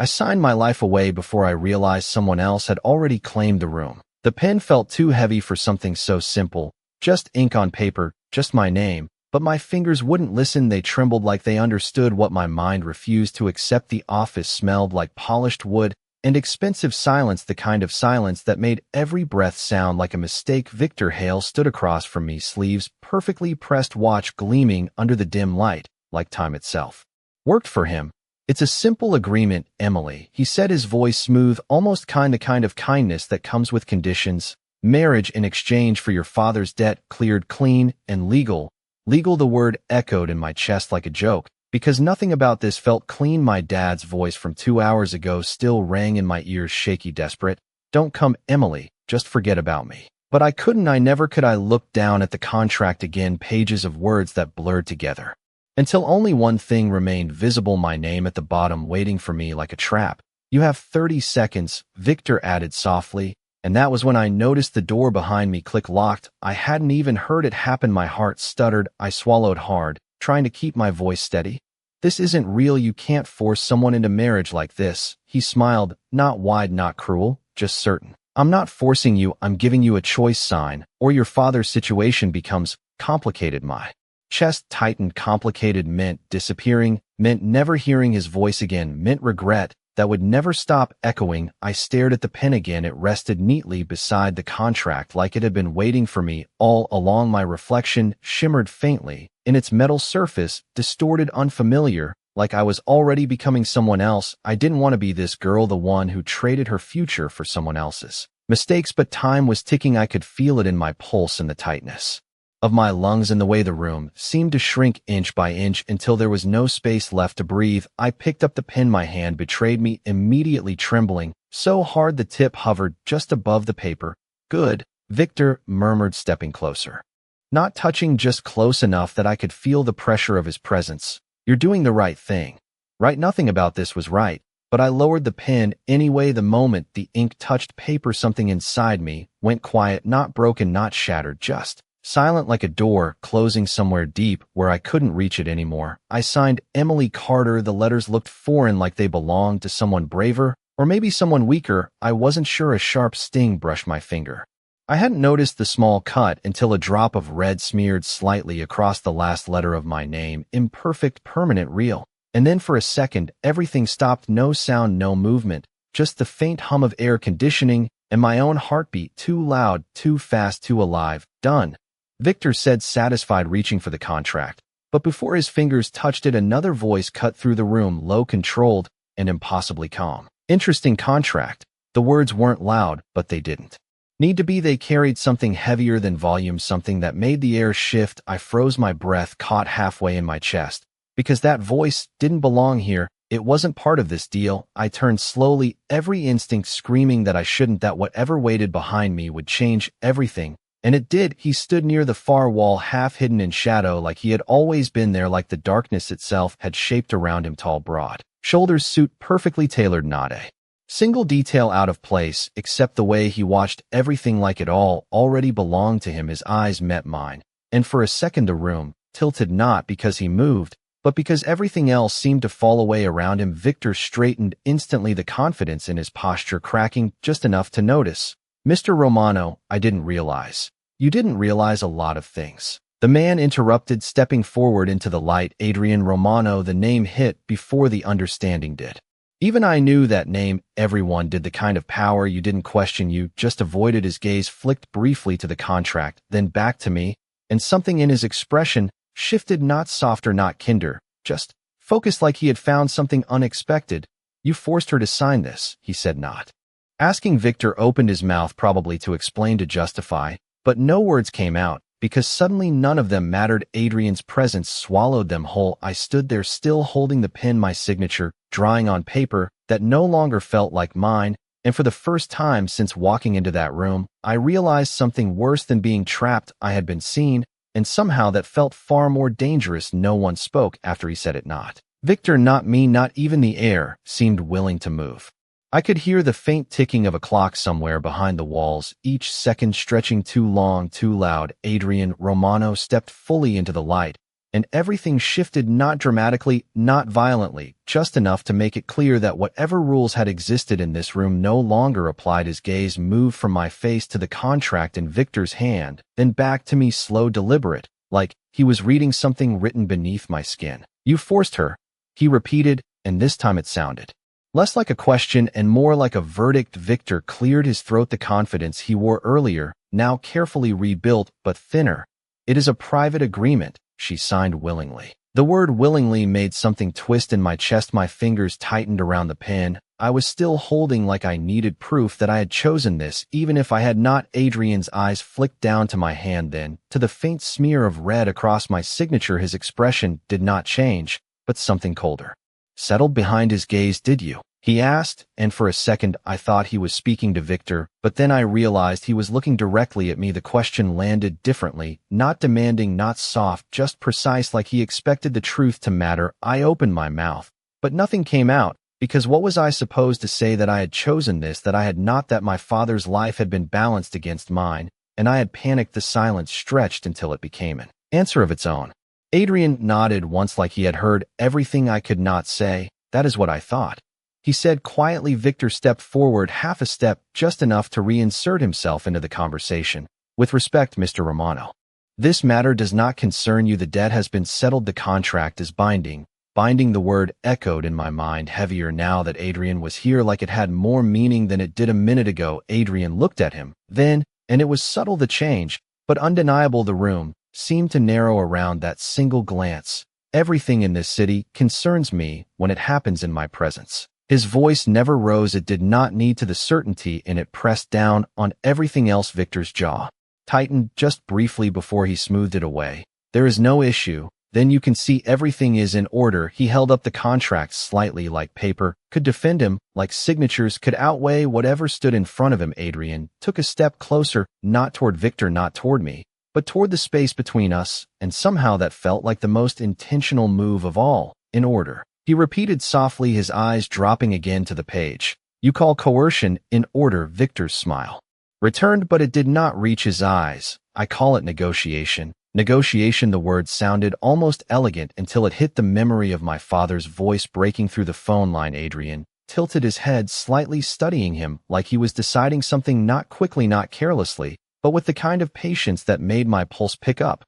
I signed my life away before I realized someone else had already claimed the room. The pen felt too heavy for something so simple. Just ink on paper, just my name. But my fingers wouldn't listen. They trembled like they understood what my mind refused to accept. The office smelled like polished wood and expensive silence, the kind of silence that made every breath sound like a mistake. Victor Hale stood across from me, sleeves perfectly pressed, watch gleaming under the dim light, like time itself worked for him. It's a simple agreement, Emily, he said, his voice smooth, almost the kind of kindness that comes with conditions. Marriage in exchange for your father's debt, cleared clean and legal. Legal, the word echoed in my chest like a joke, because nothing about this felt clean. My dad's voice from 2 hours ago still rang in my ears, shaky, desperate. Don't come, Emily, just forget about me. But I couldn't, I never could. I looked down at the contract again, pages of words that blurred together, until only one thing remained visible, my name at the bottom, waiting for me like a trap. You have 30 seconds, Victor added softly, and that was when I noticed the door behind me click, locked. I hadn't even heard it happen. My heart stuttered. I swallowed hard, trying to keep my voice steady. This isn't real. You can't force someone into marriage like this. He smiled, not wide, not cruel, just certain. I'm not forcing you. I'm giving you a choice, sign, or your father's situation becomes complicated. My chest tightened. Complicated meant disappearing, meant never hearing his voice again, meant regret that would never stop echoing. I stared at the pen again. It rested neatly beside the contract like it had been waiting for me all along. My reflection shimmered faintly in its metal surface, distorted, unfamiliar, like I was already becoming someone else. I didn't want to be this girl, the one who traded her future for someone else's mistakes, but time was ticking. I could feel it in my pulse and the tightness of my lungs and the way the room seemed to shrink inch by inch until there was no space left to breathe. I picked up the pen. My hand betrayed me, immediately trembling so hard the tip hovered just above the paper. Good, Victor murmured, stepping closer. Not touching, just close enough that I could feel the pressure of his presence. You're doing the right thing. Right? Nothing about this was right, but I lowered the pen anyway. The moment the ink touched paper, something inside me went quiet, not broken, not shattered, just silent, like a door closing somewhere deep where I couldn't reach it anymore. I signed Emily Carter. The letters looked foreign, like they belonged to someone braver, or maybe someone weaker. I wasn't sure. A sharp sting brushed my finger. I hadn't noticed the small cut until a drop of red smeared slightly across the last letter of my name. Imperfect, permanent, real. And then for a second, everything stopped. No sound, no movement, just the faint hum of air conditioning and my own heartbeat, too loud, too fast, too alive. Done, Victor said, satisfied, reaching for the contract. But before his fingers touched it, another voice cut through the room, low, controlled, and impossibly calm. Interesting contract. The words weren't loud, but they didn't need to be. They carried something heavier than volume, something that made the air shift. I froze, my breath caught halfway in my chest, because that voice didn't belong here. It wasn't part of this deal. I turned slowly, every instinct screaming that I shouldn't, that whatever waited behind me would change everything. And it did. He stood near the far wall, half hidden in shadow, like he had always been there, like the darkness itself had shaped around him. Tall, broad shoulders, suit perfectly tailored, not a single detail out of place, except the way he watched everything, like it all already belonged to him. His eyes met mine, and for a second the room tilted, not because he moved, but because everything else seemed to fall away around him. Victor straightened instantly, the confidence in his posture cracking just enough to notice. Mr. Romano, I didn't realize. You didn't realize a lot of things, the man interrupted, stepping forward into the light. Adrian Romano, the name hit before the understanding did. Even I knew that name. Everyone did. The kind of power you didn't question, you just avoided. His gaze flicked briefly to the contract, then back to me, and something in his expression shifted, not softer, not kinder, just focused, like he had found something unexpected. You forced her to sign this, he said, not asking. Victor opened his mouth, probably to explain, to justify, but no words came out, because suddenly none of them mattered. Adrian's presence swallowed them whole. I stood there, still holding the pen, my signature drying on paper that no longer felt like mine, and for the first time since walking into that room, I realized something worse than being trapped. I had been seen, and somehow that felt far more dangerous. No one spoke after he said it. Not Victor, not me, not even the air seemed willing to move. I could hear the faint ticking of a clock somewhere behind the walls, each second stretching too long, too loud. Adrian Romano stepped fully into the light, and everything shifted, not dramatically, not violently, just enough to make it clear that whatever rules had existed in this room no longer applied. His gaze moved from my face to the contract in Victor's hand, then back to me, slow, deliberate, like he was reading something written beneath my skin. "You forced her," he repeated, and this time it sounded less like a question and more like a verdict. Victor cleared his throat. The confidence he wore earlier, now carefully rebuilt, but thinner. "It is a private agreement," she signed willingly. The word willingly made something twist in my chest. My fingers tightened around the pen I was still holding, like I needed proof that I had chosen this, even if I had not. Adrian's eyes flicked down to my hand, then to the faint smear of red across my signature. His expression did not change, but something colder settled behind his gaze. "Did you?" he asked, and for a second I thought he was speaking to Victor, but then I realized he was looking directly at me. The question landed differently, not demanding, not soft, just precise, like he expected the truth to matter. I opened my mouth, but nothing came out, because what was I supposed to say? That I had chosen this, that I had not, that my father's life had been balanced against mine, and I had panicked. The silence stretched until it became an answer of its own. Adrian nodded once, like he had heard everything I could not say. "That is what I thought," he said quietly. Victor stepped forward half a step, just enough to reinsert himself into the conversation. "With respect, Mr. Romano, this matter does not concern you. The debt has been settled. The contract is binding." Binding, the word echoed in my mind, heavier now that Adrian was here, like it had more meaning than it did a minute ago. Adrian looked at him, then, and it was subtle, the change, but undeniable. The room seemed to narrow around that single glance. "Everything in this city concerns me when it happens in my presence." His voice never rose. It did not need to. The certainty in it pressed down on everything else. Victor's jaw tightened just briefly before he smoothed it away. "There is no issue. Then you can see everything is in order." He held up the contract slightly, like paper could defend him, like signatures could outweigh whatever stood in front of him. Adrian took a step closer, not toward Victor, not toward me, but toward the space between us, and somehow that felt like the most intentional move of all. "In order," he repeated softly, his eyes dropping again to the page. "You call coercion in order." Victor's smile returned, but it did not reach his eyes. "I call it negotiation." Negotiation. The word sounded almost elegant until it hit the memory of my father's voice breaking through the phone line. Adrian tilted his head slightly, studying him like he was deciding something, not quickly, not carelessly, but with the kind of patience that made my pulse pick up.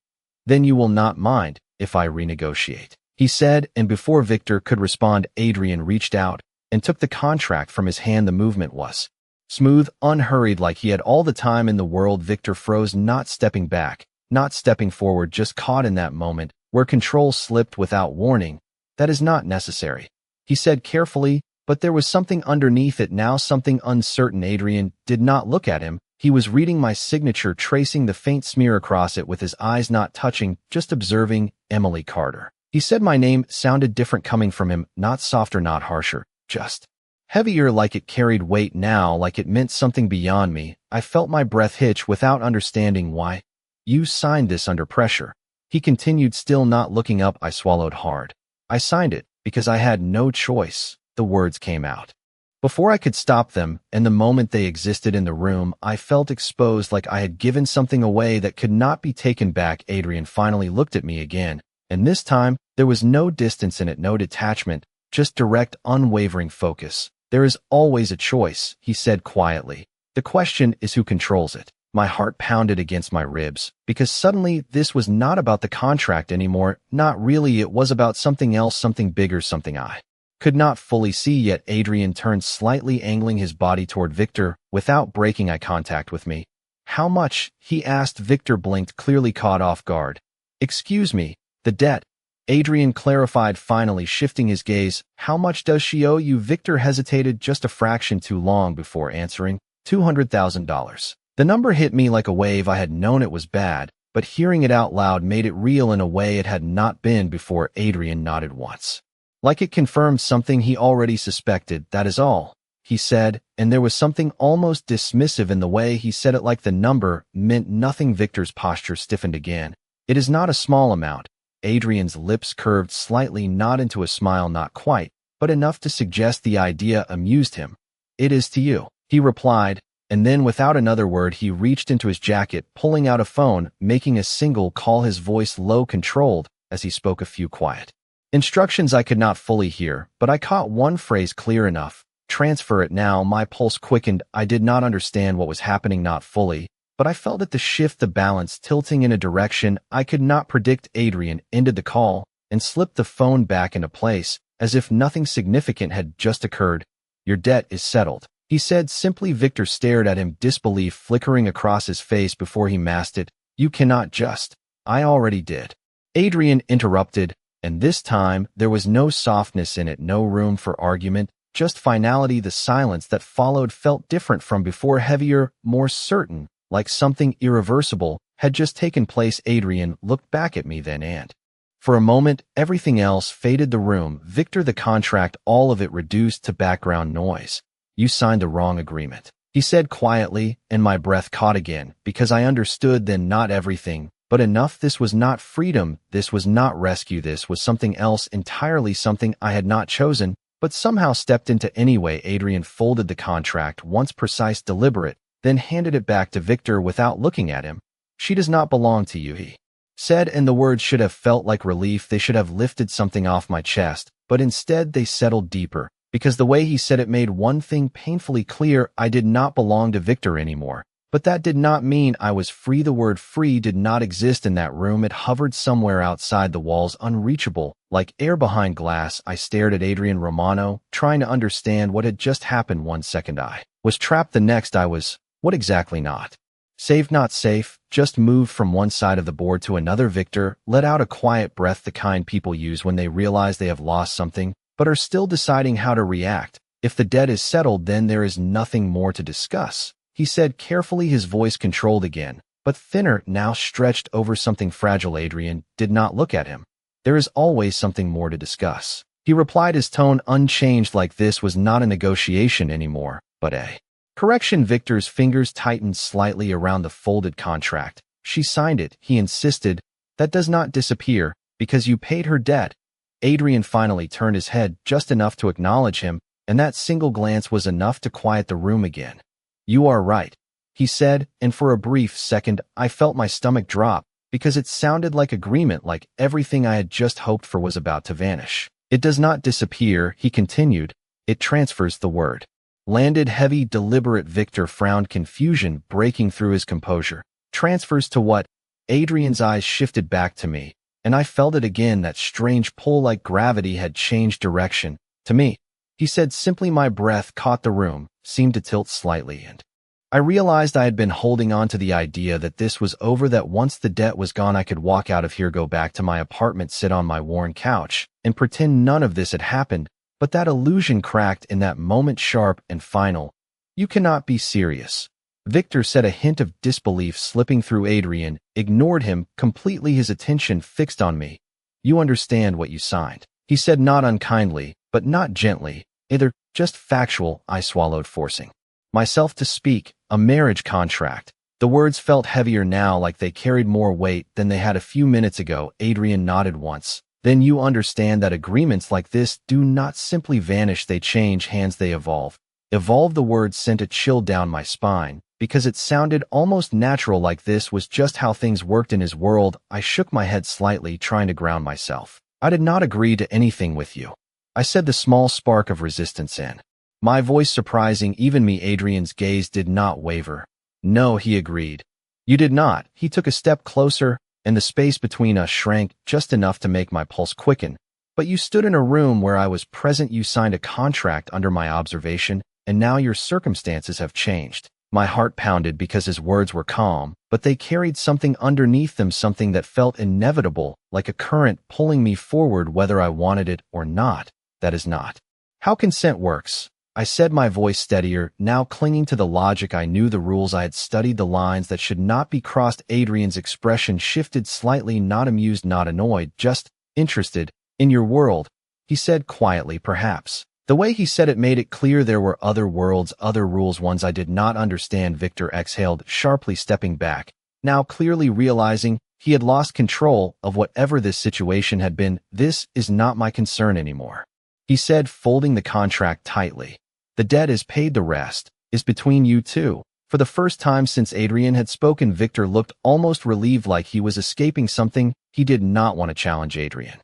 "Then you will not mind if I renegotiate," he said, and before Victor could respond, Adrian reached out and took the contract from his hand. The movement was smooth, unhurried, like he had all the time in the world. Victor froze, not stepping back, not stepping forward, just caught in that moment where control slipped without warning. "That is not necessary," he said carefully, but there was something underneath it now, something uncertain. Adrian did not look at him. He was reading my signature, tracing the faint smear across it with his eyes not touching, just observing. "Emily Carter." He said. My name sounded different coming from him, not softer, not harsher, just heavier, like it carried weight now, like it meant something beyond me. I felt my breath hitch without understanding why. "You signed this under pressure," he continued, still not looking up. I swallowed hard. "I signed it because I had no choice." The words came out before I could stop them, and the moment they existed in the room, I felt exposed, like I had given something away that could not be taken back. Adrian finally looked at me again, and this time there was no distance in it, no detachment, just direct, unwavering focus. "There is always a choice," he said quietly. "The question is who controls it." My heart pounded against my ribs, because suddenly this was not about the contract anymore. Not really. It was about something else, something bigger, something I could not fully see yet. Adrian turned slightly, angling his body toward Victor without breaking eye contact with me. "How much?" he asked. Victor blinked, clearly caught off guard. "Excuse me, the debt," Adrian clarified, finally shifting his gaze. "How much does she owe you?" Victor hesitated just a fraction too long before answering. $200,000. The number hit me like a wave. I had known it was bad, but hearing it out loud made it real in a way it had not been before. Adrian nodded once, like it confirmed something he already suspected. "That is all," he said, and there was something almost dismissive in the way he said it, like the number meant nothing. Victor's posture stiffened again. "It is not a small amount." Adrian's lips curved slightly, not into a smile, not quite, but enough to suggest the idea amused him. "It is to you," he replied. And then, without another word, he reached into his jacket, pulling out a phone, making a single call, his voice low, controlled, as he spoke a few quiet instructions I could not fully hear, but I caught one phrase clear enough. Transfer it now. My pulse quickened. I did not understand what was happening, not fully, but I felt it, the shift, the balance tilting in a direction I could not predict. Adrian ended the call and slipped the phone back into place, as if nothing significant had just occurred. Your debt is settled, he said simply. Victor stared at him, disbelief flickering across his face before he masked it. You cannot just. I already did. Adrian interrupted, and this time there was no softness in it, no room for argument, just finality. The silence that followed felt different from before, heavier, more certain, like something irreversible had just taken place. Adrian looked back at me then, and for a moment, everything else faded. The room, Victor, the contract, all of it reduced to background noise. You signed the wrong agreement, he said quietly, and my breath caught again, because I understood then, not everything, but enough. This was not freedom, this was not rescue, this was something else entirely, something I had not chosen, but somehow stepped into anyway. Adrian folded the contract, once precise, deliberate, then handed it back to Victor without looking at him. She does not belong to you, he said, and the words should have felt like relief. They should have lifted something off my chest, but instead they settled deeper, because the way he said it made one thing painfully clear. I did not belong to Victor anymore, but that did not mean I was free. The word free did not exist in that room. It hovered somewhere outside the walls, unreachable, like air behind glass. I stared at Adrian Romano, trying to understand what had just happened. 1 second I was trapped, the next I was, what exactly? Not saved, not safe, just moved from one side of the board to another. Victor let out a quiet breath, the kind people use when they realize they have lost something, but are still deciding how to react. If the debt is settled, then there is nothing more to discuss, he said carefully, his voice controlled again, but thinner, now stretched over something fragile. Adrian did not look at him. There is always something more to discuss, he replied, his tone unchanged, like this was not a negotiation anymore, but a correction. Victor's fingers tightened slightly around the folded contract. She signed it, he insisted. That does not disappear, because you paid her debt. Adrian finally turned his head just enough to acknowledge him, and that single glance was enough to quiet the room again. You are right, he said, and for a brief second I felt my stomach drop, because it sounded like agreement, like everything I had just hoped for was about to vanish. It does not disappear, he continued. It transfers. The word landed heavy, deliberate. Victor frowned, confusion breaking through his composure. Transfers to what? Adrian's eyes shifted back to me, and I felt it again, that strange pull, like gravity had changed direction. To me, he said simply. My breath caught the room, seemed to tilt slightly, and I realized I had been holding on to the idea that this was over, that once the debt was gone I could walk out of here, go back to my apartment, sit on my worn couch, and pretend none of this had happened. But that illusion cracked in that moment, sharp and final. You cannot be serious, Victor said, a hint of disbelief slipping through. Adrian ignored him completely, his attention fixed on me. You understand what you signed, he said, not unkindly, but not gently, either, just factual. I swallowed, forcing myself to speak. A marriage contract. The words felt heavier now, like they carried more weight than they had a few minutes ago. Adrian nodded once. Then you understand that agreements like this do not simply vanish, they change hands, they evolve. Evolve. The word sent a chill down my spine, because it sounded almost natural, like this was just how things worked in his world. I shook my head slightly, trying to ground myself. I did not agree to anything with you, I said, the small spark of resistance in my voice surprising even me. Adrian's gaze did not waver. No, he agreed. You did not. He took a step closer, and the space between us shrank just enough to make my pulse quicken. But you stood in a room where I was present, you signed a contract under my observation, and now your circumstances have changed. My heart pounded because his words were calm, but they carried something underneath them, something that felt inevitable, like a current pulling me forward whether I wanted it or not. That is not how consent works, I said, my voice steadier, now clinging to the logic I knew, the rules I had studied, the lines that should not be crossed. Adrian's expression shifted slightly, not amused, not annoyed, just interested. In your world, he said quietly. Perhaps the way he said it made it clear there were other worlds, other rules, ones I did not understand. Victor exhaled, sharply stepping back, now clearly realizing he had lost control of whatever this situation had been. This is not my concern anymore, he said, folding the contract tightly. The debt is paid, the rest is between you two. For the first time since Adrian had spoken, Victor looked almost relieved, like he was escaping something. He did not want to challenge Adrian.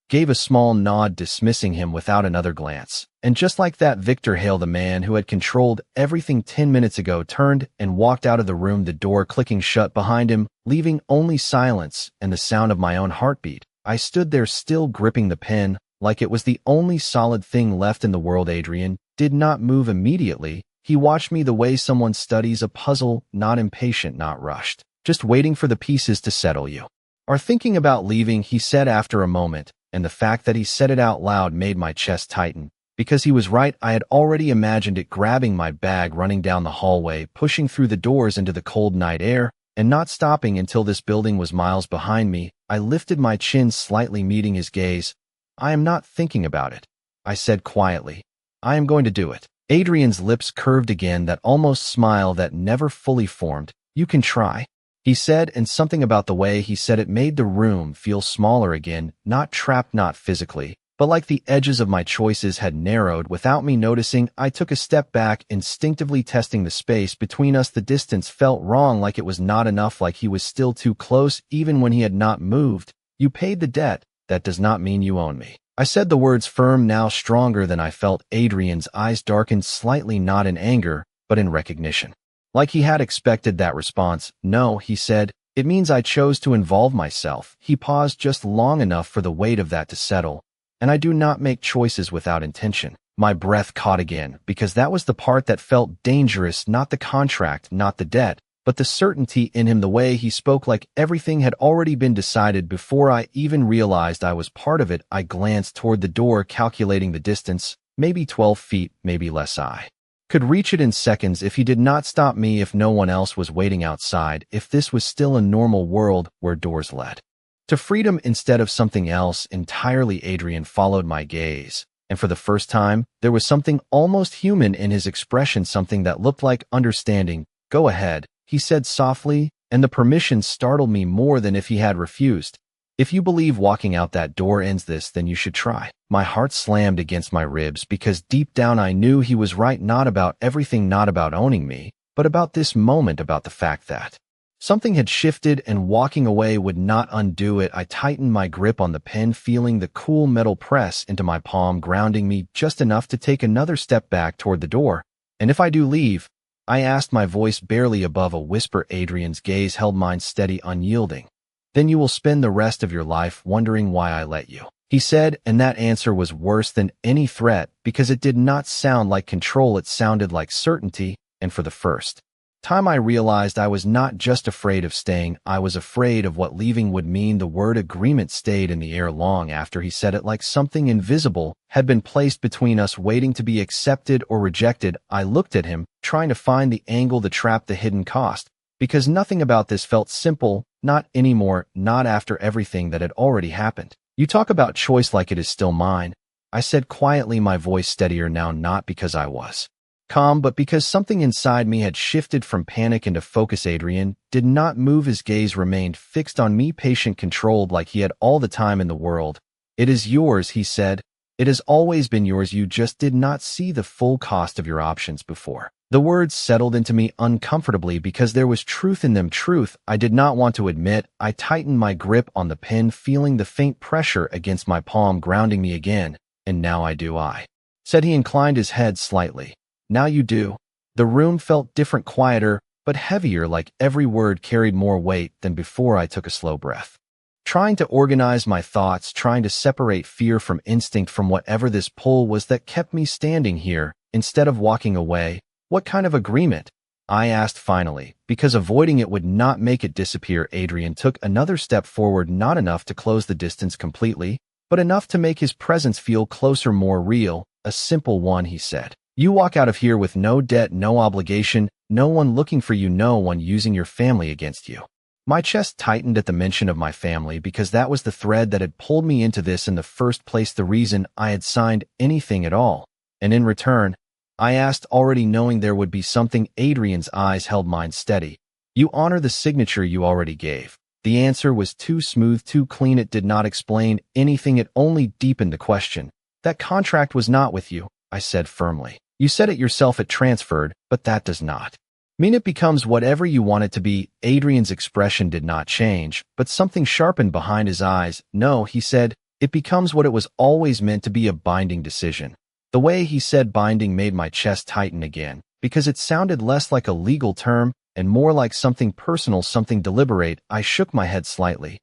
Gave a small nod, dismissing him without another glance. And just like that, Victor Hale, the man who had controlled everything 10 minutes ago, turned and walked out of the room, the door clicking shut behind him, leaving only silence and the sound of my own heartbeat. I stood there, still gripping the pen, like it was the only solid thing left in the world. Adrian did not move immediately. He watched me the way someone studies a puzzle, not impatient, not rushed, just waiting for the pieces to settle. You are thinking about leaving, he said after a moment, and the fact that he said it out loud made my chest tighten. Because he was right, I had already imagined it, grabbing my bag, running down the hallway, pushing through the doors into the cold night air, and not stopping until this building was miles behind me. I lifted my chin slightly, meeting his gaze. I am not thinking about it, I said quietly. I am going to do it. Adrian's lips curved again, that almost smile that never fully formed. You can try, he said, and something about the way he said it made the room feel smaller again, not trapped, not physically, but like the edges of my choices had narrowed without me noticing. I took a step back, instinctively testing the space between us. The distance felt wrong, like it was not enough, like he was still too close, even when he had not moved. You paid the debt. That does not mean you own me. I said the words firm, now stronger than I felt. Adrian's eyes darkened slightly, not in anger, but in recognition. Like he had expected that response. No, he said, it means I chose to involve myself. He paused just long enough for the weight of that to settle. And I do not make choices without intention. My breath caught again, because that was the part that felt dangerous, not the contract, not the debt, but the certainty in him, the way he spoke, like everything had already been decided before I even realized I was part of it. I glanced toward the door, calculating the distance, maybe 12 feet, maybe less. I could reach it in seconds if he did not stop me, if no one else was waiting outside, if this was still a normal world where doors led to freedom instead of something else entirely. Adrian followed my gaze, and for the first time, there was something almost human in his expression, something that looked like understanding. Go ahead, he said softly, and the permission startled me more than if he had refused. If you believe walking out that door ends this, then you should try. My heart slammed against my ribs, because deep down I knew he was right, not about everything, not about owning me, but about this moment, about the fact that something had shifted and walking away would not undo it. I tightened my grip on the pen, feeling the cool metal press into my palm, grounding me just enough to take another step back toward the door. And if I do leave, I asked, my voice barely above a whisper. Adrian's gaze held mine steady, unyielding. Then you will spend the rest of your life wondering why I let you, he said, and that answer was worse than any threat, because it did not sound like control, it sounded like certainty. And for the first time I realized I was not just afraid of staying, I was afraid of what leaving would mean. The word agreement stayed in the air long after he said it, like something invisible had been placed between us, waiting to be accepted or rejected. I looked at him, trying to find the angle, the trap, the hidden cost, because nothing about this felt simple, not anymore, not after everything that had already happened. You talk about choice like it is still mine, I said quietly, my voice steadier now, not because I was calm, but because something inside me had shifted from panic into focus. Adrian did not move. His gaze remained fixed on me, patient, controlled, like he had all the time in the world. It is yours, he said. It has always been yours. You just did not see the full cost of your options before. The words settled into me uncomfortably because there was truth in them, truth I did not want to admit. I tightened my grip on the pen, feeling the faint pressure against my palm, grounding me again. And now I do, I said. He inclined his head slightly. Now you do. The room felt different, quieter, but heavier, like every word carried more weight than before. I took a slow breath, trying to organize my thoughts, trying to separate fear from instinct, from whatever this pull was that kept me standing here instead of walking away. What kind of agreement? I asked finally, because avoiding it would not make it disappear. Adrian took another step forward, not enough to close the distance completely, but enough to make his presence feel closer, more real. A simple one, he said. You walk out of here with no debt, no obligation, no one looking for you, no one using your family against you. My chest tightened at the mention of my family, because that was the thread that had pulled me into this in the first place, the reason I had signed anything at all. And in return, I asked, already knowing there would be something. Adrian's eyes held mine steady. You honor the signature you already gave. The answer was too smooth, too clean. It did not explain anything, it only deepened the question. That contract was not with you, I said firmly. You said it yourself, it transferred, but that does not Mean it becomes whatever you want it to be. Adrian's expression did not change, but something sharpened behind his eyes. No, he said, it becomes what it was always meant to be, a binding decision. The way he said binding made my chest tighten again, because it sounded less like a legal term and more like something personal, something deliberate. I shook my head slightly.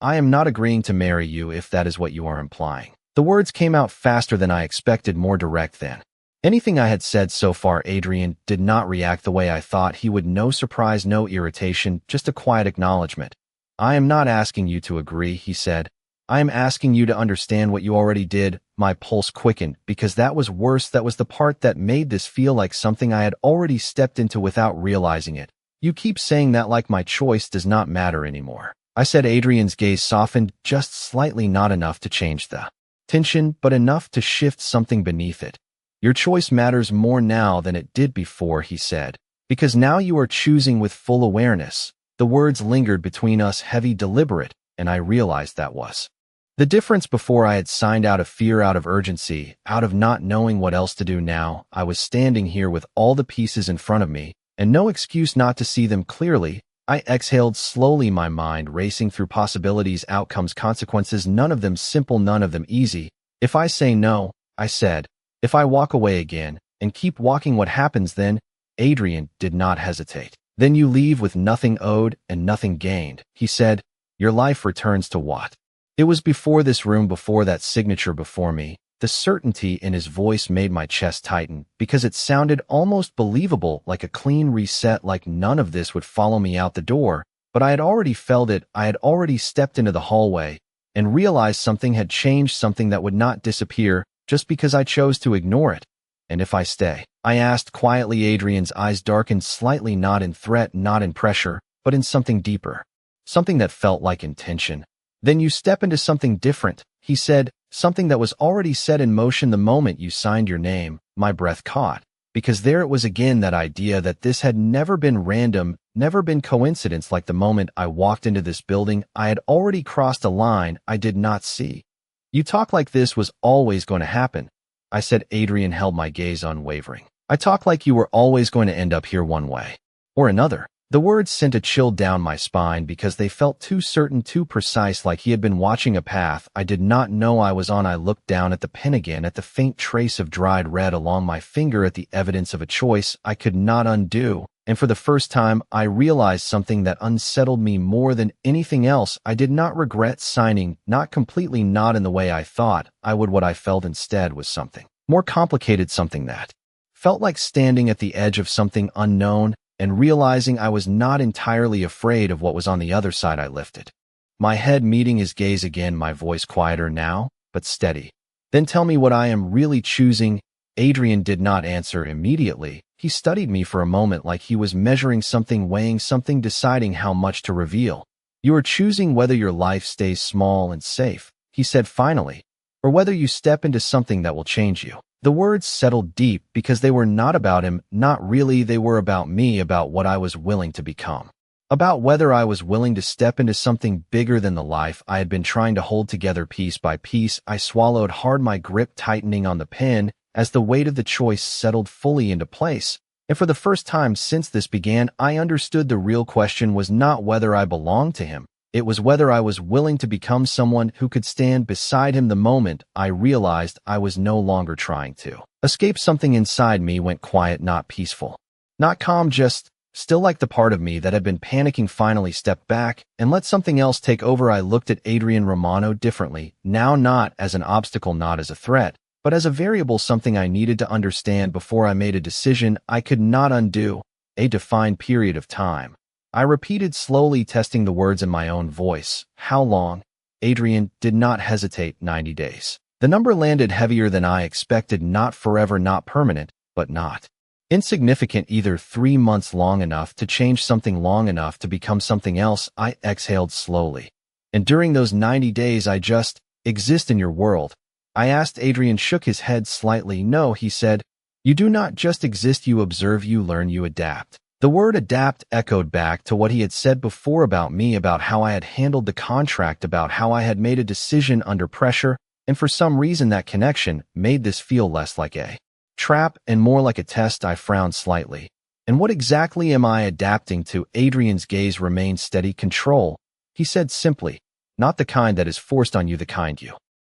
I am not agreeing to marry you if that is what you are implying. The words came out faster than I expected, more direct than anything I had said so far. Adrian did not react the way I thought he would. No surprise, no irritation, just a quiet acknowledgement. I am not asking you to agree, he said. I am asking you to understand what you already did. My pulse quickened, because that was worse. That was the part that made this feel like something I had already stepped into without realizing it. You keep saying that like my choice does not matter anymore, I said. Adrian's gaze softened, just slightly, not enough to change the tension, but enough to shift something beneath it. Your choice matters more now than it did before, he said, because now you are choosing with full awareness. The words lingered between us, heavy, deliberate, and I realized that was the difference. Before I had signed out of fear, out of urgency, out of not knowing what else to do. Now I was standing here with all the pieces in front of me and no excuse not to see them clearly. I exhaled slowly, my mind racing through possibilities, outcomes, consequences, none of them simple, none of them easy. If I say no, I said, if I walk away again and keep walking, what happens then? Adrian did not hesitate. Then you leave with nothing owed and nothing gained, he said. Your life returns to what? It was before this room, before that signature before me. The certainty in his voice made my chest tighten, because it sounded almost believable, like a clean reset, like none of this would follow me out the door. But I had already felt it. I had already stepped into the hallway and realized something had changed, something that would not disappear just because I chose to ignore it. And if I stay? I asked quietly. Adrian's eyes darkened slightly, not in threat, not in pressure, but in something deeper, something that felt like intention. Then you step into something different, he said, something that was already set in motion the moment you signed your name. My breath caught, because there it was again, that idea that this had never been random, never been coincidence. Like the moment I walked into this building, I had already crossed a line I did not see. You talk like this was always going to happen, I said. Adrian held my gaze unwavering. I talk like you were always going to end up here one way or another. The words sent a chill down my spine because they felt too certain, too precise, like he had been watching a path I did not know I was on. I looked down at the pen again, at the faint trace of dried red along my finger, at the evidence of a choice I could not undo. And for the first time, I realized something that unsettled me more than anything else. I did not regret signing, not completely, not in the way I thought I would. What I felt instead was something more complicated, something that felt like standing at the edge of something unknown and realizing I was not entirely afraid of what was on the other side. I lifted my head, meeting his gaze again, my voice quieter now, but steady. Then tell me what I am really choosing. Adrian did not answer immediately. He studied me for a moment, like he was measuring something, weighing something, deciding how much to reveal. You are choosing whether your life stays small and safe, he said finally, or whether you step into something that will change you. The words settled deep because they were not about him, not really. They were about me, about what I was willing to become, about whether I was willing to step into something bigger than the life I had been trying to hold together piece by piece. I swallowed hard, my grip tightening on the pen as the weight of the choice settled fully into place. And for the first time since this began, I understood the real question was not whether I belonged to him. It was whether I was willing to become someone who could stand beside him. The moment I realized I was no longer trying to escape, something inside me went quiet, not peaceful, not calm, just still, like the part of me that had been panicking finally stepped back and let something else take over. I looked at Adrian Romano differently, now not as an obstacle, not as a threat, but as a variable, something I needed to understand before I made a decision I could not undo. A defined period of time, I repeated slowly, testing the words in my own voice. How long? Adrian did not hesitate. 90 days. The number landed heavier than I expected. Not forever, not permanent, but not insignificant either. 3 months, long enough to change something, long enough to become something else. I exhaled slowly. And during those 90 days, I just exist in your world, I asked. Adrian shook his head slightly. No, he said, you do not just exist, you observe, you learn, you adapt. The word adapt echoed back to what he had said before about me, about how I had handled the contract, about how I had made a decision under pressure, and for some reason that connection made this feel less like a trap and more like a test. I frowned slightly. And what exactly am I adapting to? Adrian's gaze remained steady. Control, he said simply. Not the kind that is forced on you, the kind you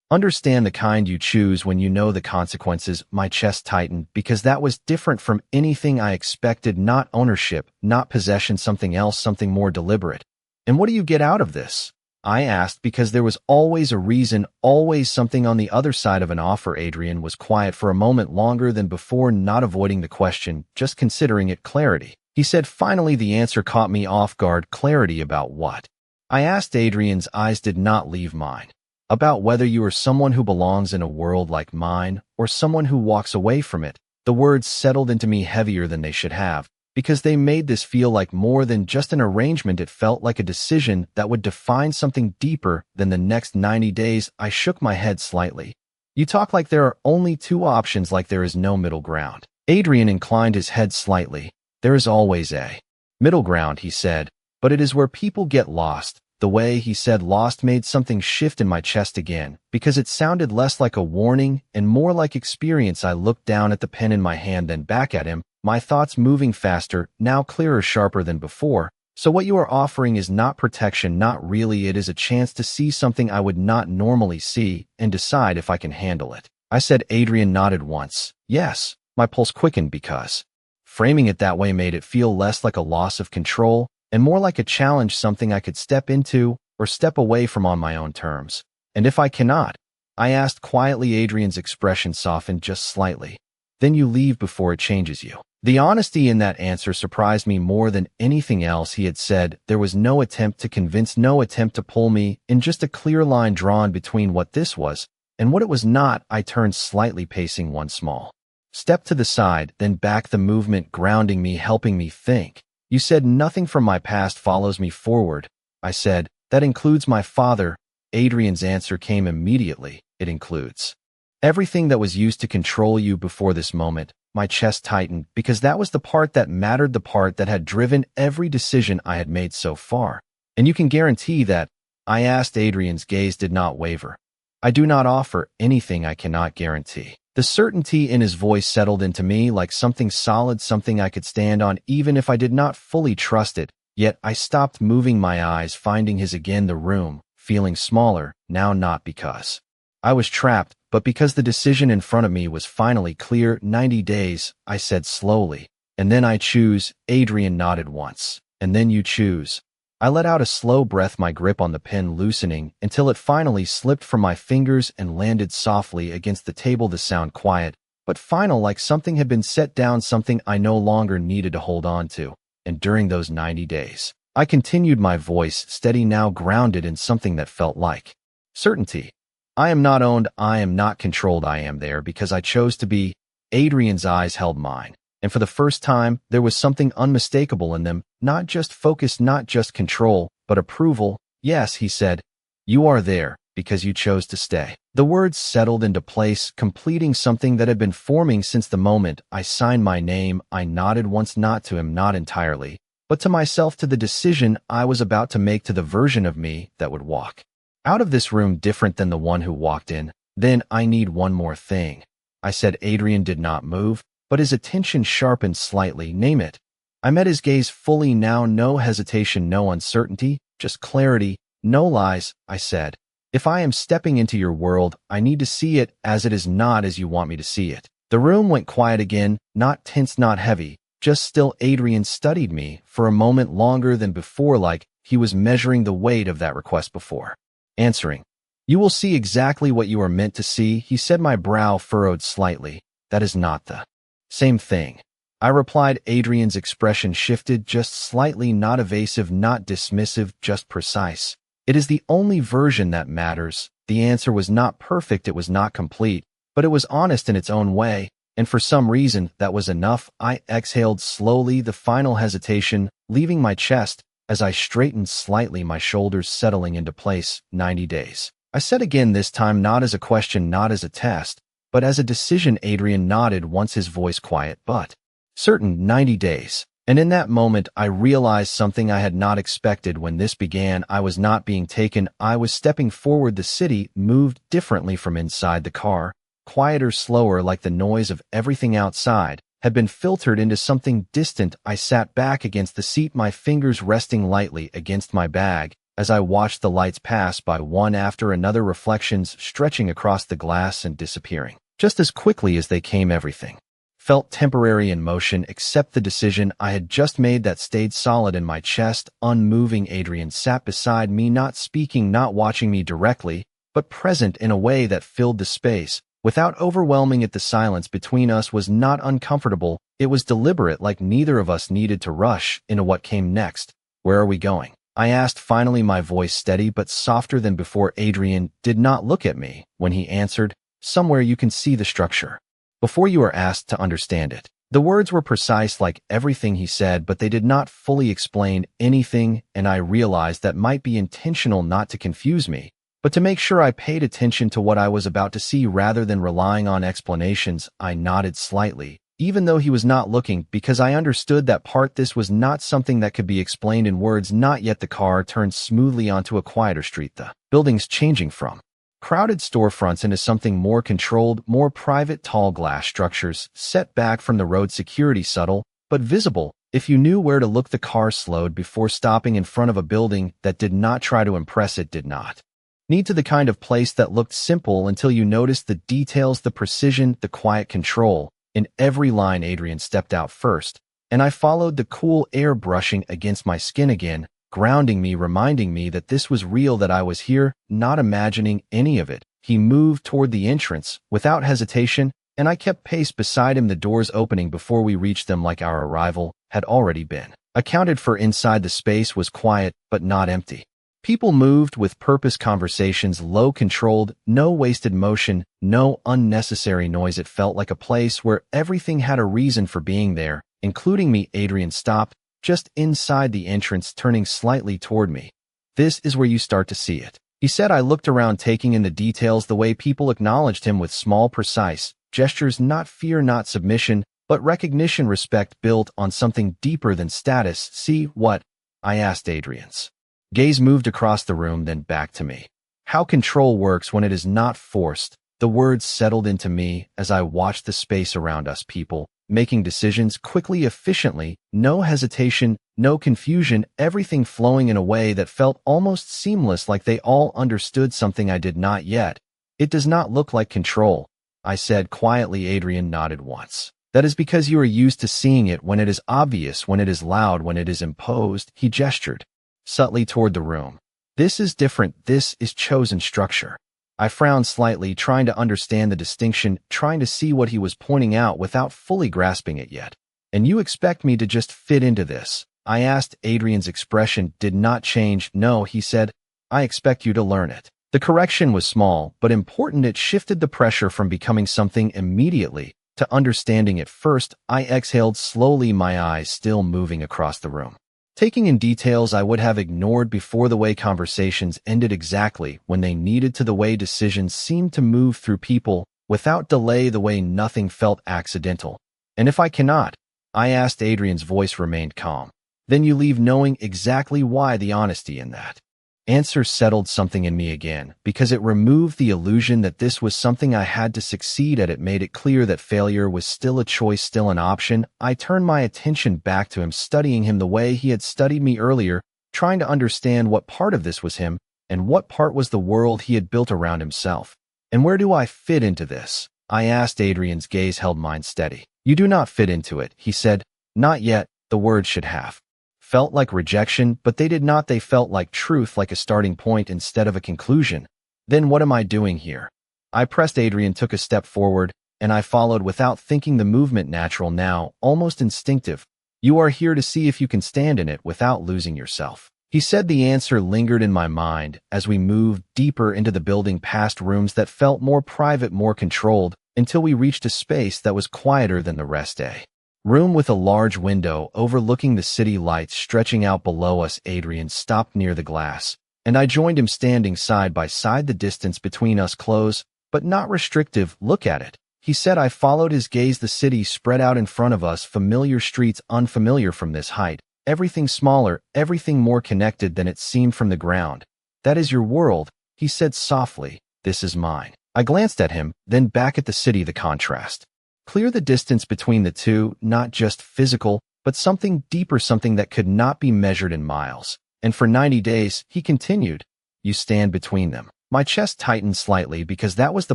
understand, the kind you choose when you know the consequences. My chest tightened because that was different from anything I expected. Not ownership, not possession, something else, something more deliberate. And what do you get out of this? I asked, because there was always a reason, always something on the other side of an offer. Adrian was quiet for a moment longer than before, not avoiding the question, just considering it. Clarity. He said finally. The answer caught me off guard. Clarity about what? I asked. Adrian's eyes did not leave mine. About whether you are someone who belongs in a world like mine, or someone who walks away from it. The words settled into me heavier than they should have, because they made this feel like more than just an arrangement. It felt like a decision that would define something deeper than the next 90 days. I shook my head slightly. You talk like there are only two options, like there is no middle ground. Adrian inclined his head slightly. There is always a middle ground, he said, but it is where people get lost. The way he said lost made something shift in my chest again, because it sounded less like a warning and more like experience. I looked down at the pen in my hand, then back at him, my thoughts moving faster, now clearer, sharper than before. So what you are offering is not protection, not really. It is a chance to see something I would not normally see and decide if I can handle it. I said. Adrian nodded once. Yes. My pulse quickened because framing it that way made it feel less like a loss of control and more like a challenge, something I could step into or step away from on my own terms. And if I cannot? I asked quietly. Adrian's expression softened just slightly. Then you leave before it changes you. The honesty in that answer surprised me more than anything else he had said. There was no attempt to convince, no attempt to pull me in, just a clear line drawn between what this was and what it was not. I turned slightly, pacing one small step to the side, then back, the movement grounding me, helping me think. You said nothing from my past follows me forward. I said, that includes my father. Adrian's answer came immediately. It includes everything that was used to control you before this moment. My chest tightened because that was the part that mattered, the part that had driven every decision I had made so far. And you can guarantee that? I asked. Adrian's gaze did not waver. I do not offer anything I cannot guarantee. The certainty in his voice settled into me like something solid, something I could stand on even if I did not fully trust it. Yet I stopped moving, my eyes finding his again, the room feeling smaller, now not because I was trapped, but because the decision in front of me was finally clear. 90 days, I said slowly. And then I choose. Adrian nodded once. And then you choose. I let out a slow breath, my grip on the pen loosening until it finally slipped from my fingers and landed softly against the table. The sound quiet, but final, like something had been set down, something I no longer needed to hold on to. And during those 90 days, I continued, my voice steady, now grounded in something that felt like certainty. I am not owned, I am not controlled, I am there because I chose to be. Adrian's eyes held mine, and for the first time, there was something unmistakable in them, not just focus, not just control, but approval. Yes, he said, you are there because you chose to stay. The words settled into place, completing something that had been forming since the moment I signed my name. I nodded once, not to him, not entirely, but to myself, to the decision I was about to make, to the version of me that would walk out of this room different than the one who walked in. Then I need one more thing, I said. Adrian did not move, but his attention sharpened slightly. Name it. I met his gaze fully now, no hesitation, no uncertainty, just clarity. No lies, I said. If I am stepping into your world, I need to see it as it is, not as you want me to see it. The room went quiet again, not tense, not heavy, just still. Adrian studied me for a moment longer than before, like he was measuring the weight of that request before answering. You will see exactly what you are meant to see, he said. My brow furrowed slightly. That is not the same thing, I replied. Adrian's expression shifted just slightly, not evasive, not dismissive, just precise. It is the only version that matters. The answer was not perfect, it was not complete, but it was honest in its own way, and for some reason, that was enough. I exhaled slowly, the final hesitation leaving my chest as I straightened slightly, my shoulders settling into place. 90 days. I said again, this time not as a question, not as a test, but as a decision. Adrian nodded once, his voice quiet but certain. 90 days. And in that moment, I realized something I had not expected. When this began, I was not being taken. I was stepping forward. The city moved differently from inside the car, quieter, slower, like the noise of everything outside had been filtered into something distant. I sat back against the seat, my fingers resting lightly against my bag, as I watched the lights pass by one after another, reflections stretching across the glass and disappearing. Just as quickly as they came, everything felt temporary in motion except the decision I had just made that stayed solid in my chest, unmoving. Adrian sat beside me, not speaking, not watching me directly, but present in a way that filled the space. Without overwhelming it, the silence between us was not uncomfortable. It was deliberate, like neither of us needed to rush into what came next. "Where are we going?" I asked, finally, my voice steady but softer than before. Adrian did not look at me when he answered, "Somewhere you can see the structure before you are asked to understand it." The words were precise, like everything he said, but they did not fully explain anything, and I realized that might be intentional, not to confuse me, but to make sure I paid attention to what I was about to see rather than relying on explanations. I nodded slightly, even though he was not looking, because I understood that part. This was not something that could be explained in words. Not yet. The car turned smoothly onto a quieter street, the buildings changing from crowded storefronts into something more controlled, more private. Tall glass structures set back from the road, security subtle but visible if you knew where to look. The car slowed before stopping in front of a building that did not try to impress. It did not need to, the kind of place that looked simple until you noticed the details, the precision, the quiet control in every line. Adrian stepped out first, and I followed, the cool air brushing against my skin again, grounding me, reminding me that this was real, that I was here, not imagining any of it. He moved toward the entrance without hesitation, and I kept pace beside him, the doors opening before we reached them, like our arrival had already been accounted for. Inside, the space was quiet but not empty. People moved with purpose, conversations low, controlled, no wasted motion, no unnecessary noise. It felt like a place where everything had a reason for being there, including me. Adrian stopped just inside the entrance, turning slightly toward me. "This is where you start to see it," he said. I looked around, taking in the details, the way people acknowledged him with small, precise gestures, not fear, not submission, but recognition, respect built on something deeper than status. "See what?" I asked. Adrian's gaze moved across the room, then back to me. "How control works when it is not forced." The words settled into me as I watched the space around us, people making decisions quickly, efficiently, no hesitation, no confusion, everything flowing in a way that felt almost seamless, like they all understood something I did not yet. "It does not look like control," I said quietly. Adrian nodded once. "That is because you are used to seeing it when it is obvious, when it is loud, when it is imposed." He gestured subtly toward the room. "This is different. This is chosen structure." I frowned slightly, trying to understand the distinction, trying to see what he was pointing out without fully grasping it yet. "And you expect me to just fit into this?" I asked. Adrian's expression did not change. "No," he said. "I expect you to learn it." The correction was small, but important. It shifted the pressure from becoming something immediately to understanding it first. I exhaled slowly, my eyes still moving across the room, taking in details I would have ignored before, the way conversations ended exactly when they needed to, the way decisions seemed to move through people without delay, the way nothing felt accidental. "And if I cannot?" I asked. Adrian's voice remained calm. "Then you leave knowing exactly why." The honesty in that answer settled something in me again, because it removed the illusion that this was something I had to succeed at. It made it clear that failure was still a choice, still an option. I turned my attention back to him, studying him the way he had studied me earlier, trying to understand what part of this was him and what part was the world he had built around himself. "And where do I fit into this?" I asked. Adrian's gaze held mine steady. "You do not fit into it," he said. "Not yet." The words should have felt like rejection, but they did not. They felt like truth, like a starting point instead of a conclusion. "Then what am I doing here?" I pressed. Adrian took a step forward, and I followed without thinking, the movement natural now, almost instinctive. "You are here to see if you can stand in it without losing yourself," he said. The answer lingered in my mind as we moved deeper into the building, past rooms that felt more private, more controlled, until we reached a space that was quieter than the rest. A room with a large window overlooking the city, lights stretching out below us. Adrian stopped near the glass, and I joined him, standing side by side, the distance between us close, but not restrictive. "Look at it," he said. I followed his gaze. The city spread out in front of us, familiar streets, unfamiliar from this height, everything smaller, everything more connected than it seemed from the ground. "That is your world," he said softly. "This is mine." I glanced at him, then back at the city, the contrast Clear the distance between the two, not just physical, but something deeper, something that could not be measured in miles. And for 90 days, he continued, you stand between them. My chest tightened slightly because that was the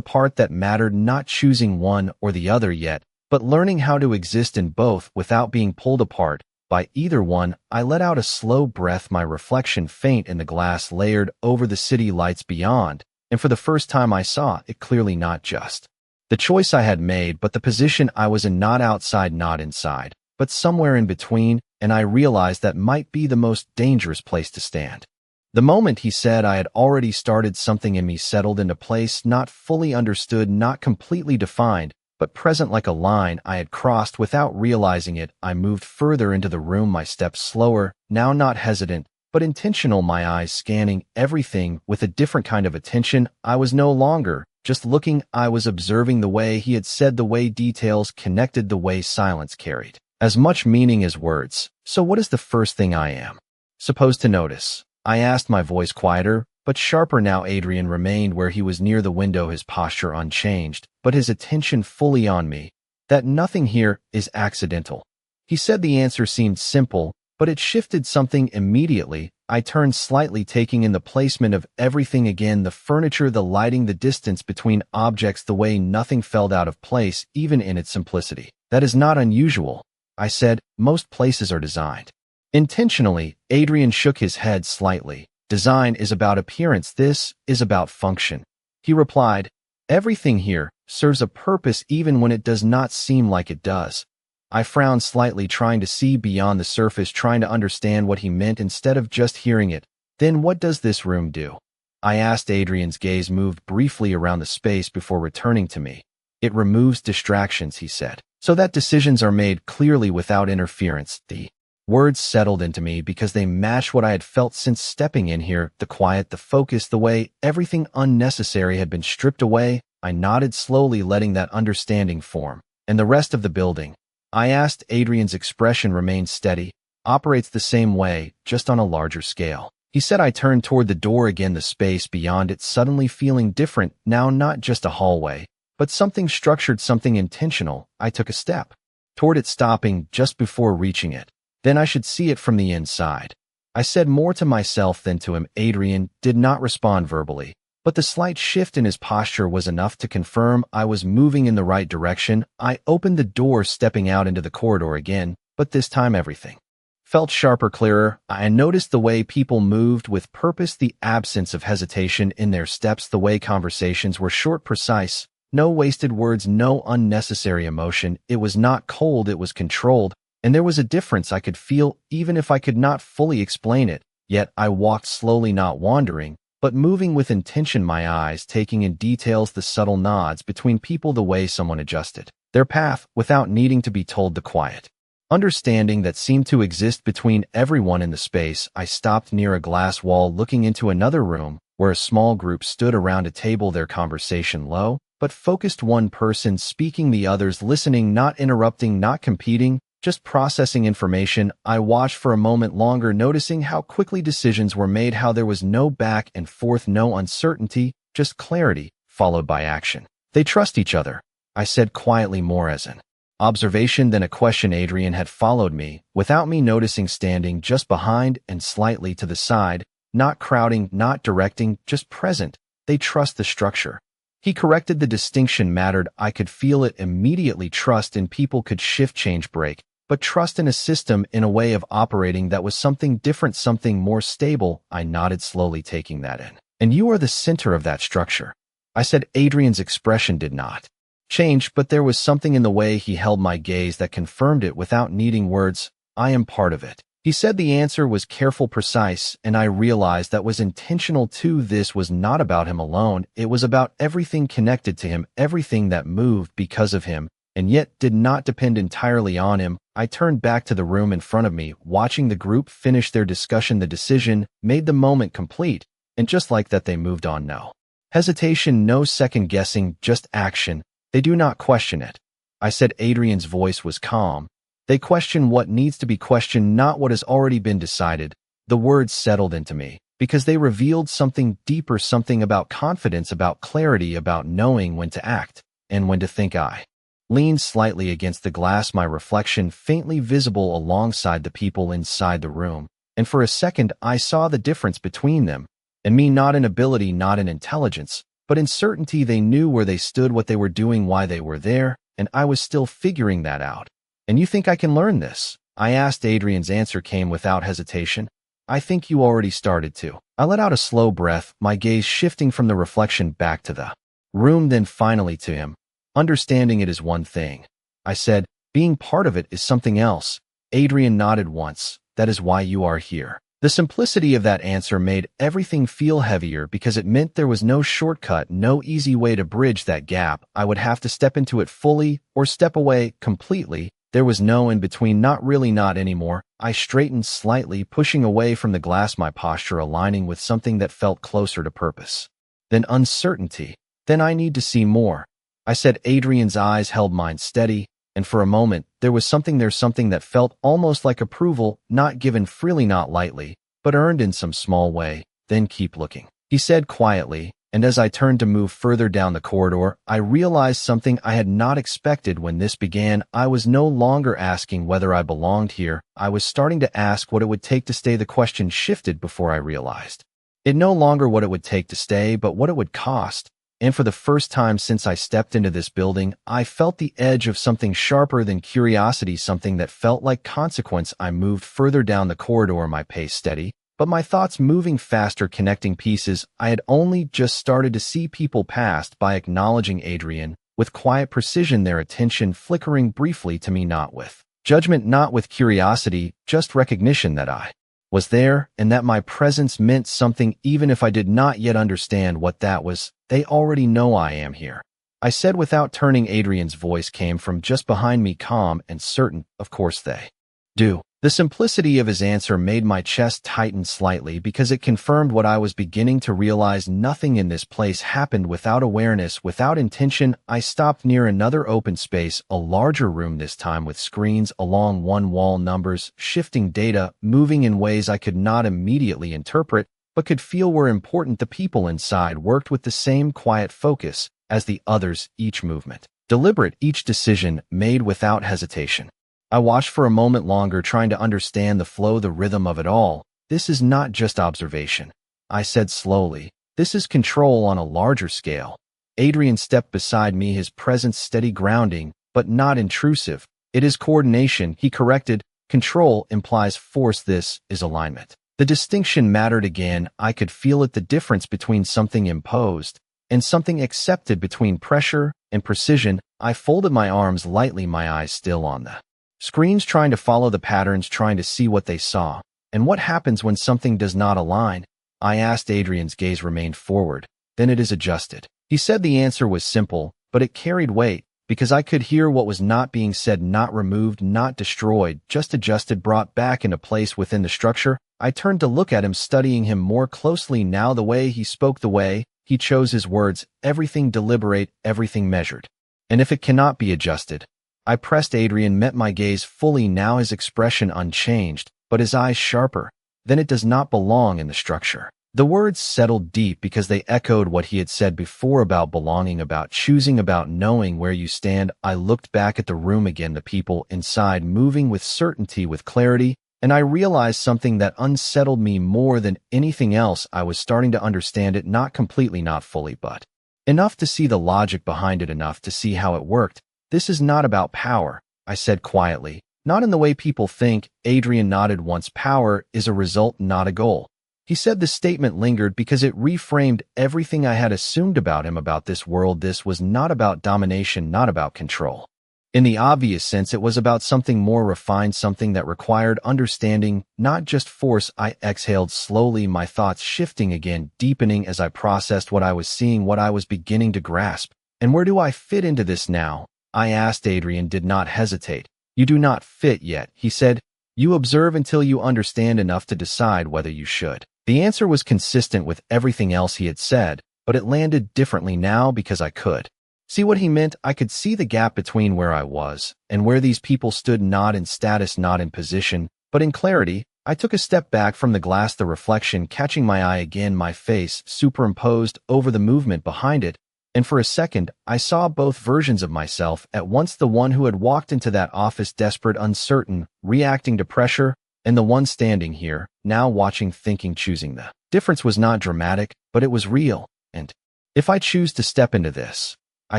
part that mattered, not choosing one or the other yet, but learning how to exist in both without being pulled apart by either one. I let out a slow breath, my reflection faint in the glass layered over the city lights beyond, and for the first time I saw it clearly, not just the choice I had made, but the position I was in, not outside, not inside, but somewhere in between, and I realized that might be the most dangerous place to stand. The moment he said, I had already started, something in me settled into place, not fully understood, not completely defined, but present like a line I had crossed without realizing it. I moved further into the room, my steps slower, now not hesitant, but intentional, my eyes scanning everything with a different kind of attention. I was no longer just looking, I was observing the way he had said, the way details connected, the way silence carried as much meaning as words. So what is the first thing I am supposed to notice? I asked, my voice quieter, but sharper now. Adrian remained where he was, near the window, his posture unchanged, but his attention fully on me. That nothing here is accidental. He said. The answer seemed simple, but it shifted something immediately. I turned slightly, taking in the placement of everything again, the furniture, the lighting, the distance between objects, the way nothing felt out of place, even in its simplicity. That is not unusual, I said. Most places are designed intentionally. Adrian shook his head slightly. Design is about appearance. This is about function. He replied, everything here serves a purpose even when it does not seem like it does. I frowned slightly, trying to see beyond the surface, trying to understand what he meant instead of just hearing it. Then what does this room do? I asked. Adrian's gaze moved briefly around the space before returning to me. It removes distractions, he said, so that decisions are made clearly without interference. The words settled into me because they matched what I had felt since stepping in here, the quiet, the focus, the way everything unnecessary had been stripped away. I nodded slowly, letting that understanding form. And the rest of the building? I asked. Adrian's expression remained steady. Operates the same way, just on a larger scale, he said. I turned toward the door again, the space beyond it suddenly feeling different, now not just a hallway, but something structured, something intentional. I took a step toward it, stopping just before reaching it. Then I should see it from the inside, I said, more to myself than to him. Adrian did not respond verbally, but the slight shift in his posture was enough to confirm I was moving in the right direction. I opened the door, stepping out into the corridor again, but this time everything felt sharper, clearer. I noticed the way people moved with purpose, the absence of hesitation in their steps, the way conversations were short, precise, no wasted words, no unnecessary emotion. It was not cold, it was controlled. And there was a difference I could feel, even if I could not fully explain it. Yet I walked slowly, not wandering, but moving with intention, my eyes taking in details, the subtle nods between people, the way someone adjusted their path without needing to be told, the quiet understanding that seemed to exist between everyone in the space. I stopped near a glass wall, looking into another room where a small group stood around a table, their conversation low but focused, one person speaking, the others listening, not interrupting, not competing, just processing information. I watched for a moment longer, noticing how quickly decisions were made, how there was no back and forth, no uncertainty, just clarity, followed by action. They trust each other, I said quietly, more as an observation than a question. Adrian had followed me, without me noticing, standing just behind and slightly to the side, not crowding, not directing, just present. They trust the structure. He corrected. The distinction mattered. I could feel it immediately. Trust in people could shift, change, break. But trust in a system, in a way of operating that was something different, something more stable. I nodded slowly, taking that in. And you are the center of that structure, I said. Adrian's expression did not change, but there was something in the way he held my gaze that confirmed it without needing words. I am part of it, he said. The answer was careful, precise, and I realized that was intentional too. This was not about him alone. It was about everything connected to him, everything that moved because of him, and yet did not depend entirely on him. I turned back to the room in front of me, watching the group finish their discussion. The decision made the moment complete, and just like that they moved on. No hesitation, no second guessing, just action. They do not question it, I said. Adrian's voice was calm. They question what needs to be questioned, not what has already been decided. The words settled into me because they revealed something deeper, something about confidence, about clarity, about knowing when to act and when to think. I leaned slightly against the glass, my reflection faintly visible alongside the people inside the room, and for a second I saw the difference between them and me, not in ability, not in intelligence, but in certainty. They knew where they stood, what they were doing, why they were there, and I was still figuring that out. "And you think I can learn this?" I asked. Adrian's answer came without hesitation. "I think you already started to." I let out a slow breath, my gaze shifting from the reflection back to the room, then finally to him. "Understanding it is one thing," I said. "Being part of it is something else." Adrian nodded once. "That is why you are here." The simplicity of that answer made everything feel heavier because it meant there was no shortcut, no easy way to bridge that gap. I would have to step into it fully or step away completely. There was no in between, not really, not anymore. I straightened slightly, pushing away from the glass, my posture aligning with something that felt closer to purpose. "Then uncertainty. Then I need to see more," I said. Adrian's eyes held mine steady, and for a moment, there was something there, something that felt almost like approval, not given freely, not lightly, but earned in some small way. "Then keep looking," he said quietly, and as I turned to move further down the corridor, I realized something I had not expected when this began. I was no longer asking whether I belonged here. I was starting to ask what it would take to stay. The question shifted before I realized it, no longer what it would take to stay, but what it would cost. And for the first time since I stepped into this building, I felt the edge of something sharper than curiosity, something that felt like consequence. I moved further down the corridor, my pace steady, but my thoughts moving faster, connecting pieces. I had only just started to see people passed by, acknowledging Adrian with quiet precision, their attention flickering briefly to me, not with judgment, not with curiosity, just recognition that I was there and that my presence meant something, even if I did not yet understand what that was. "They already know I am here," I said without turning. Adrian's voice came from just behind me, calm and certain. "Of course they do." The simplicity of his answer made my chest tighten slightly because it confirmed what I was beginning to realize. Nothing in this place happened without awareness, without intention. I stopped near another open space, a larger room this time with screens along one wall, numbers, shifting data, moving in ways I could not immediately interpret, but could feel were important. The people inside worked with the same quiet focus as the others, each movement deliberate, each decision made without hesitation. I watched for a moment longer, trying to understand the flow, the rhythm of it all. "This is not just observation," I said slowly. "This is control on a larger scale." Adrian stepped beside me, his presence steady, grounding, but not intrusive. "It is coordination," he corrected. "Control implies force. This is alignment." The distinction mattered again. I could feel it, the difference between something imposed and something accepted, between pressure and precision. I folded my arms lightly, my eyes still on the screens, trying to follow the patterns, trying to see what they saw. "And what happens when something does not align?" I asked. Adrian's gaze remained forward. "Then it is adjusted," he said. The answer was simple, but it carried weight, because I could hear what was not being said, not removed, not destroyed, just adjusted, brought back into place within the structure. I turned to look at him, studying him more closely now, the way he spoke, the way he chose his words, everything deliberate, everything measured. "And if it cannot be adjusted?" I pressed. Adrian met my gaze fully now, his expression unchanged, but his eyes sharper. "Then it does not belong in the structure." The words settled deep because they echoed what he had said before about belonging, about choosing, about knowing where you stand. I looked back at the room again, the people inside moving with certainty, with clarity, and I realized something that unsettled me more than anything else. I was starting to understand it, not completely, not fully, but enough to see the logic behind it, enough to see how it worked. "This is not about power," I said quietly. "Not in the way people think." Adrian nodded once. "Power is a result, not a goal." He said. The statement lingered because it reframed everything I had assumed about him, about this world. This was not about domination, not about control. In the obvious sense, it was about something more refined, something that required understanding, not just force. I exhaled slowly, my thoughts shifting again, deepening as I processed what I was seeing, what I was beginning to grasp. "And where do I fit into this now?" I asked. Adrian did not hesitate. "You do not fit yet," he said. "You observe until you understand enough to decide whether you should." The answer was consistent with everything else he had said, but it landed differently now because I could see what he meant. I could see the gap between where I was and where these people stood, not in status, not in position, but in clarity. I took a step back from the glass, the reflection catching my eye again, my face superimposed over the movement behind it. And for a second, I saw both versions of myself, at once the one who had walked into that office desperate, uncertain, reacting to pressure, and the one standing here, now watching, thinking, choosing. The difference was not dramatic, but it was real. And if I choose to step into this, I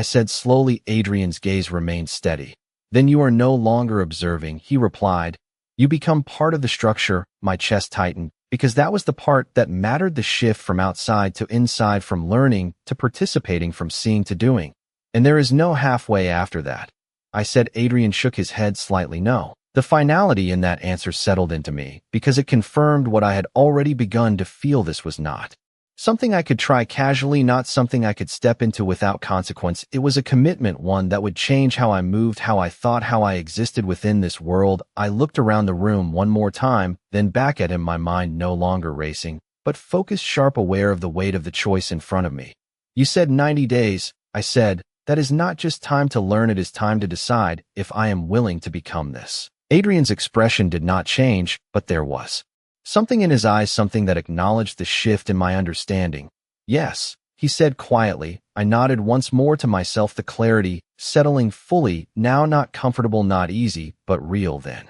said slowly. Adrian's gaze remained steady. Then you are no longer observing, he replied. You become part of the structure. My chest tightened, because that was the part that mattered, the shift from outside to inside, from learning to participating, from seeing to doing. And there is no halfway after that, I said. Adrian shook his head slightly. No. The finality in that answer settled into me, because it confirmed what I had already begun to feel. This was not something I could try casually, not something I could step into without consequence. It was a commitment, one that would change how I moved, how I thought, how I existed within this world. I looked around the room one more time, then back at him, my mind no longer racing, but focused, sharp, aware of the weight of the choice in front of me. You said 90 days, I said. That is not just time to learn, it is time to decide if I am willing to become this. Adrian's expression did not change, but there was something in his eyes, something that acknowledged the shift in my understanding. Yes, he said quietly. I nodded once more to myself, the clarity settling fully, now not comfortable, not easy, but real. Then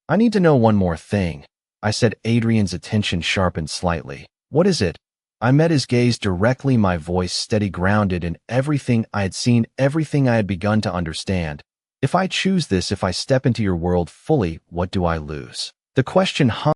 I need to know one more thing, I said. Adrian's attention sharpened slightly. What is it? I met his gaze directly, my voice steady, grounded in everything I had seen, everything I had begun to understand. If I choose this, if I step into your world fully, what do I lose? The question hung